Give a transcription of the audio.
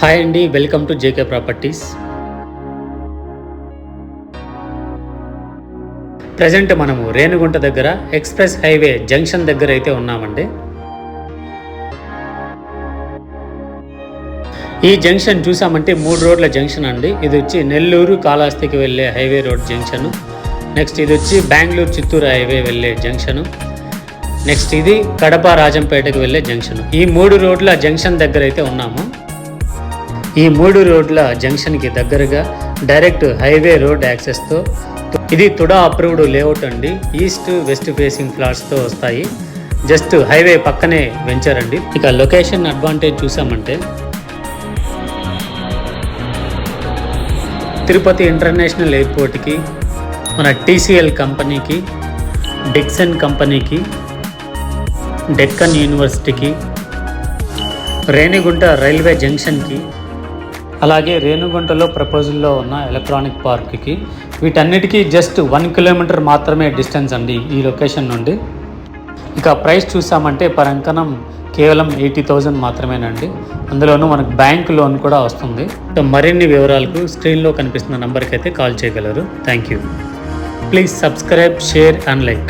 Hi అండి, welcome to JK properties. Present మనము రేణిగుంట దగ్గర ఎక్స్ప్రెస్ హైవే జంక్షన్ దగ్గర అయితే ఉన్నామండి. ఈ జంక్షన్ చూసామంటే 3 రోడ్ల జంక్షన్ అండి. ఇది వచ్చి నెల్లూరు కాళహస్తికి వెళ్ళే హైవే రోడ్ జంక్షను. నెక్స్ట్ ఇది వచ్చి బెంగళూరు చిత్తూరు హైవే వెళ్ళే జంక్షను. నెక్స్ట్ ఇది కడప రాజంపేటకు వెళ్ళే జంక్షన్. ఈ 3 రోడ్ల జంక్షన్ దగ్గర అయితే ఉన్నాము. ఈ 3 రోడ్ల జంక్షన్కి దగ్గరగా డైరెక్ట్ హైవే రోడ్ యాక్సెస్తో ఇది తుడా అప్రూవ్డ్ లేఅవుట్ అండి. ఈస్ట్ వెస్ట్ ఫేసింగ్ ఫ్లాట్స్తో వస్తాయి. జస్ట్ హైవే పక్కనే వెంచర్ అండి. ఇక లొకేషన్ అడ్వాంటేజ్ చూసామంటే తిరుపతి ఇంటర్నేషనల్ ఎయిర్పోర్ట్కి, మన TCL కంపెనీకి, డిక్సన్ కంపెనీకి, డెక్కన్ యూనివర్సిటీకి, రేణిగుంట రైల్వే జంక్షన్కి, అలాగే రేణిగుంటలో ప్రపోజల్లో ఉన్న ఎలక్ట్రానిక్ పార్క్కి, వీటన్నిటికీ జస్ట్ 1 కిలోమీటర్ మాత్రమే డిస్టెన్స్ అండి ఈ లొకేషన్ నుండి. ఇక ప్రైస్ చూసామంటే పర్ అంకణం కేవలం 80,000 మాత్రమేనండి. అందులోనూ మనకు బ్యాంక్ లోన్ కూడా వస్తుంది. మరిన్ని వివరాలకు స్క్రీన్లో కనిపిస్తున్న నంబర్కి అయితే కాల్ చేయగలరు. Thank you. Please subscribe, share and like.